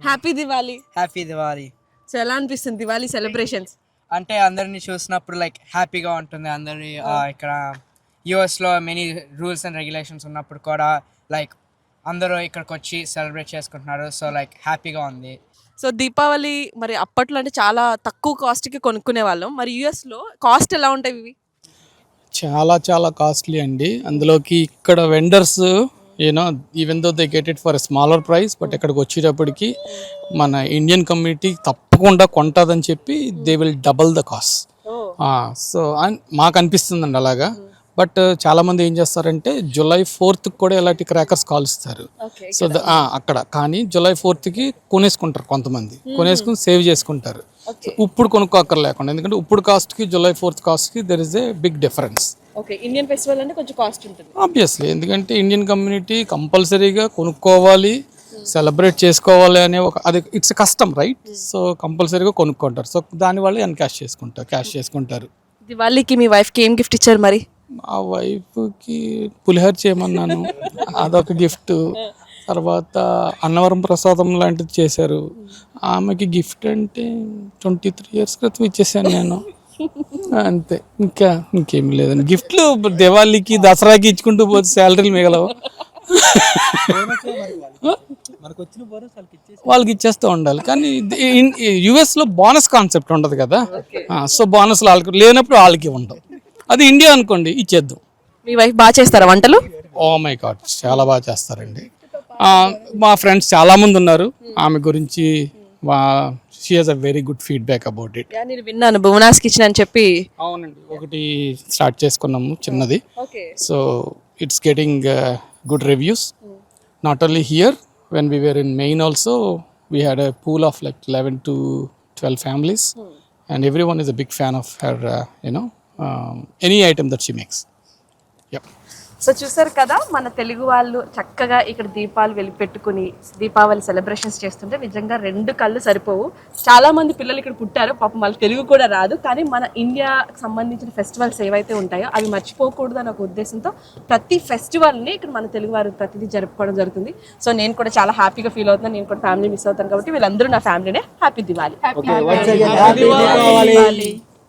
Happy Diwali. Happy Diwali. So ఎలా అనిపిస్తుంది Diwali celebrations? అంటే అందరిని చూసినప్పుడు లైక్ హ్యాపీగా ఉంటుంది. అందరి ఇక్కడ యూఎస్లో మెనీ రూల్స్ అండ్ రెగ్యులేషన్స్ ఉన్నప్పుడు కూడా లైక్ అందరూ ఇక్కడికి వచ్చి సెలబ్రేట్ చేసుకుంటున్నారు. సో లైక్ హ్యాపీగా ఉంది. సో దీపావళి మరి అప్పట్లో అంటే చాలా తక్కువ కాస్ట్కి కొనుక్కునే వాళ్ళం. మరి యూఎస్లో కాస్ట్ ఎలా ఉంటాయి ఇవి? చాలా చాలా కాస్ట్లీ అండి. అందులోకి ఇక్కడ vendors you know even though they get it for smaller price, but ఇక్కడికి వచ్చేటప్పటికి మన ఇండియన్ కమ్యూనిటీ తప్పకుండా కొంటుందని చెప్పి they will double the cost. So మాకు అనిపిస్తుందండి అలాగా. బట్ చాలామంది ఏం చేస్తారంటే జూలై 4th కూడా ఇలాంటి క్రాకర్స్ కాలుస్తారు. సో అక్కడ కానీ జూలై 4th కొనేసుకుంటారు కొంతమంది, కొనేసుకుని సేవ్ చేసుకుంటారు. ఇప్పుడు కొనుక్కోక్కర్లేకుండా, ఎందుకంటే ఇప్పుడు కాస్ట్కి జూలై 4th కాస్ట్కి there is a big difference. Okay, Indian festival అంటే కొంచెం కాస్ట్ ఉంటుంది ఆబ్వియస్లీ, ఎందుకంటే ఇండియన్ కమ్యూనిటీ కంపల్సరీగా కొనుక్కోవాలి, సెలబ్రేట్ చేసుకోవాలి అనే ఒక అది ఇట్స్ కస్టమ్ రైట్. సో కంపల్సరీగా కొనుక్కుంటారు. సో దానివల్ల క్యాష్ చేసుకుంటారు. దివాళీకి మీ వైఫ్కి ఏం గిఫ్ట్ ఇచ్చారు మరి? మా వైఫ్కి పులిహోర చేయమన్నాను, అదొక గిఫ్ట్. తర్వాత అన్నవరం ప్రసాదం లాంటిది చేశారు. ఆమెకి గిఫ్ట్ అంటే 23 years క్రితం ఇచ్చేసాను నేను, అంతే. ఇంకేం లేదండి. గిఫ్ట్లు దివాళీకి దసరాకి ఇచ్చుకుంటూ పోతే శాలరీలు మిగలవు, వాళ్ళకి ఇచ్చేస్తూ ఉండాలి. కానీ యుఎస్లో బోనస్ కాన్సెప్ట్ ఉండదు కదా. సో బోనస్లు వాళ్ళకి లేనప్పుడు వాళ్ళకి ఉండవు. అది ఇండియా అనుకోండి, ఇచ్చేద్దాం. మీ వైఫ్ బాగా చేస్తారా వంటలు? ఓ మై గాడ్, చాలా బాగా చేస్తారండి. మా ఫ్రెండ్స్ చాలామంది ఉన్నారు ఆమె గురించి. She has a very good feedback about it. నేను విన్నాను భువనాస్ కిచెన్ అని చెప్పి. అవునండి, ఒకటి స్టార్ట్ చేసుకున్నాము చిన్నది. So it's getting good reviews. Not only here, when we were in main also we had a pool of like 11 to 12 families and everyone is a big fan of her any item that she makes. Yep. So చూసారు కదా, మన తెలుగు వాళ్ళు చక్కగా ఇక్కడ దీపాలు వెలిపెట్టుకుని Deepavali celebrations చేస్తుంటే నిజంగా 2 కళ్ళు సరిపోవు. చాలా మంది పిల్లలు ఇక్కడ పుట్టారు, పాపం వాళ్ళకి తెలుగు కూడా రాదు. కానీ మన ఇండియాకి సంబంధించిన ఫెస్టివల్స్ ఏవైతే ఉంటాయో అవి మర్చిపోకూడదు అనే ఒక ఉద్దేశంతో ప్రతి ఫెస్టివల్ని ఇక్కడ మన తెలుగు వారు ప్రతిదీ జరుపుకోవడం జరుగుతుంది. సో నేను కూడా చాలా హ్యాపీగా ఫీల్ అవుతున్నాను. నేను కూడా ఫ్యామిలీ మిస్ అవుతాను కాబట్టి వీళ్ళందరూ నా ఫ్యామిలీనే. హ్యాపీ దివాళీ.